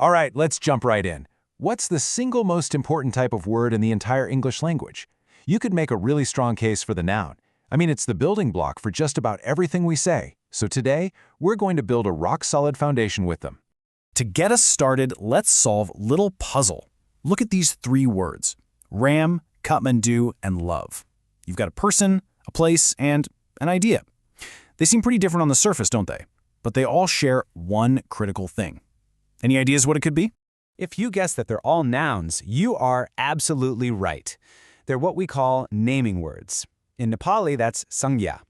All right, let's jump right in. What's the single most important type of word in the entire English language? You could make a really strong case for the noun. I mean, it's the building block for just about everything we say. So today, we're going to build a rock-solid foundation with them. To get us started, let's solve little puzzle. Look at these three words: ram, Kathmandu, and love. You've got a person, a place, and an idea. They seem pretty different on the surface, don't they? But they all share one critical thing. Any ideas what it could be? If you guess that they're all nouns, you are absolutely right. They're what we call naming words. In Nepali, that's sangya.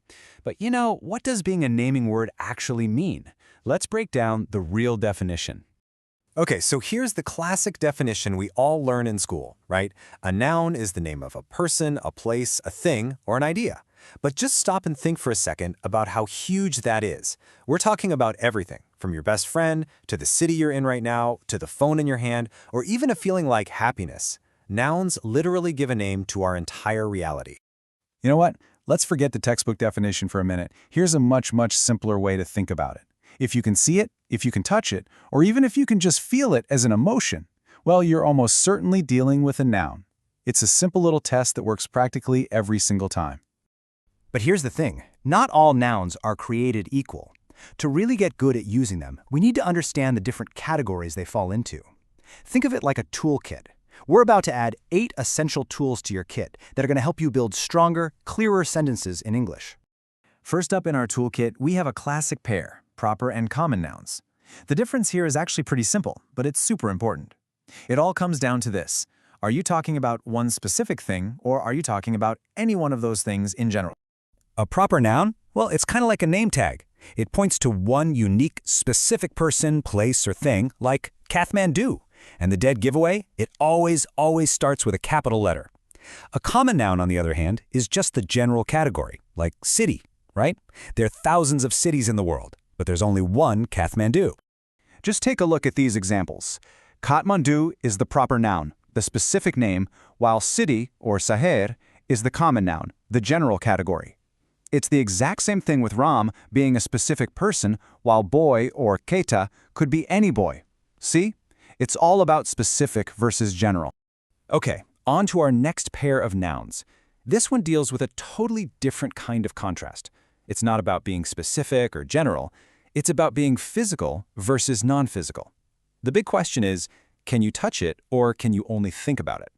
But you know, what does being a naming word actually mean? Let's break down the real definition. Okay, so here's the classic definition we all learn in school, right? A noun is the name of a person, a place, a thing, or an idea. But just stop and think for a second about how huge that is. We're talking about everything, from your best friend, to the city you're in right now, to the phone in your hand, or even a feeling like happiness. Nouns literally give a name to our entire reality. You know what? Let's forget the textbook definition for a minute. Here's a much simpler way to think about it. If you can see it, if you can touch it, or even if you can just feel it as an emotion, well, you're almost certainly dealing with a noun. It's a simple little test that works practically every single time. But here's the thing, not all nouns are created equal. To really get good at using them, we need to understand the different categories they fall into. Think of it like a toolkit. We're about to add 8 essential tools to your kit that are going to help you build stronger, clearer sentences in English. First up in our toolkit, we have a classic pair, proper and common nouns. The difference here is actually pretty simple, but it's super important. It all comes down to this. Are you talking about one specific thing, or are you talking about any one of those things in general? A proper noun? Well, it's kind of like a name tag. It points to one unique, specific person, place, or thing, like Kathmandu. And the dead giveaway? It always starts with a capital letter. A common noun, on the other hand, is just the general category, like city, right? There are thousands of cities in the world, but there's only one Kathmandu. Just take a look at these examples. Kathmandu is the proper noun, the specific name, while city, or Saher, is the common noun, the general category. It's the exact same thing with Ram being a specific person, while boy, or Keta, could be any boy. See? It's all about specific versus general. Okay, on to our next pair of nouns. This one deals with a totally different kind of contrast. It's not about being specific or general. It's about being physical versus non-physical. The big question is, can you touch it or can you only think about it?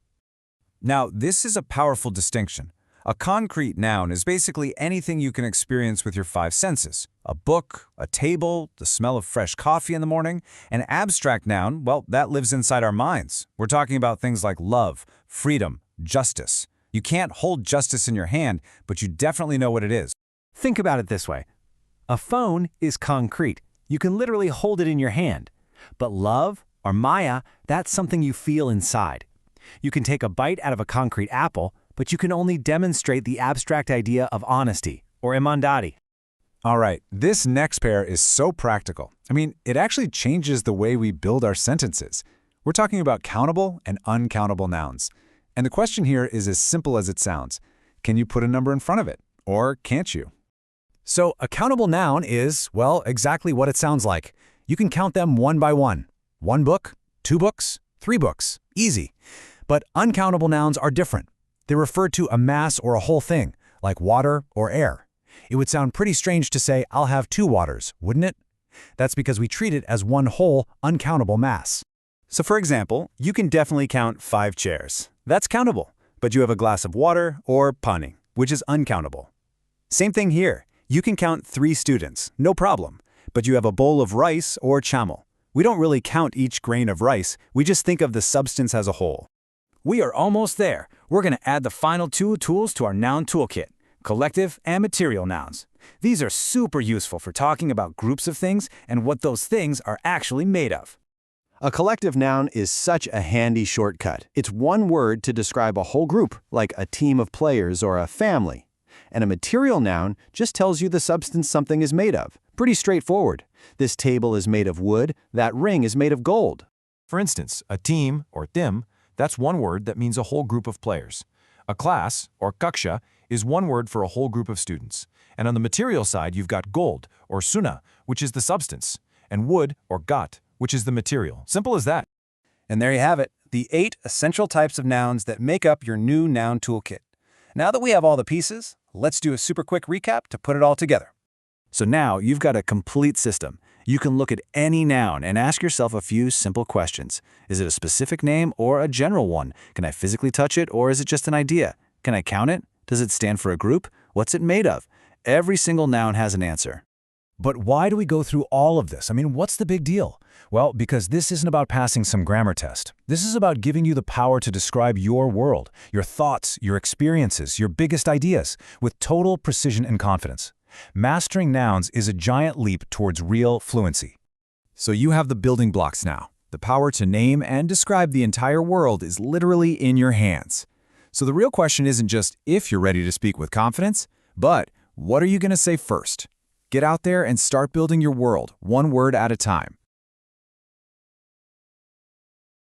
Now, this is a powerful distinction. A concrete noun is basically anything you can experience with your 5 senses. A book, a table, the smell of fresh coffee in the morning. An abstract noun, well, that lives inside our minds. We're talking about things like love, freedom, justice. You can't hold justice in your hand, but you definitely know what it is. Think about it this way. A phone is concrete. You can literally hold it in your hand. But love, or maya, that's something you feel inside. You can take a bite out of a concrete apple, but you can only demonstrate the abstract idea of honesty, or imandari. All right, this next pair is so practical. I mean, it actually changes the way we build our sentences. We're talking about countable and uncountable nouns. And the question here is as simple as it sounds. Can you put a number in front of it, or can't you? So a countable noun is, well, exactly what it sounds like. You can count them one by one. 1 book, 2 books, 3 books. Easy. But uncountable nouns are different. They refer to a mass or a whole thing, like water or air. It would sound pretty strange to say, I'll have 2 waters, wouldn't it? That's because we treat it as one whole, uncountable mass. So for example, you can definitely count 5 chairs. That's countable. But you have a glass of water, or pani, which is uncountable. Same thing here. You can count 3 students, no problem. But you have a bowl of rice or chamel. We don't really count each grain of rice, we just think of the substance as a whole. We are almost there. We're going to add the final 2 tools to our noun toolkit, collective and material nouns. These are super useful for talking about groups of things and what those things are actually made of. A collective noun is such a handy shortcut. It's one word to describe a whole group, like a team of players or a family. And a material noun just tells you the substance something is made of. Pretty straightforward. This table is made of wood, that ring is made of gold. For instance, a team, or tim, that's one word that means a whole group of players. A class, or kaksha, is one word for a whole group of students. And on the material side, you've got gold, or suna, which is the substance, and wood, or gat, which is the material. Simple as that. And there you have it, the 8 essential types of nouns that make up your new noun toolkit. Now that we have all the pieces, let's do a super quick recap to put it all together. So now you've got a complete system. You can look at any noun and ask yourself a few simple questions. Is it a specific name or a general one? Can I physically touch it, or is it just an idea? Can I count it? Does it stand for a group? What's it made of? Every single noun has an answer. But why do we go through all of this? I mean, what's the big deal? Well, because this isn't about passing some grammar test. This is about giving you the power to describe your world, your thoughts, your experiences, your biggest ideas, with total precision and confidence. Mastering nouns is a giant leap towards real fluency. So you have the building blocks now. The power to name and describe the entire world is literally in your hands. So the real question isn't just if you're ready to speak with confidence, but what are you going to say first? Get out there and start building your world, one word at a time.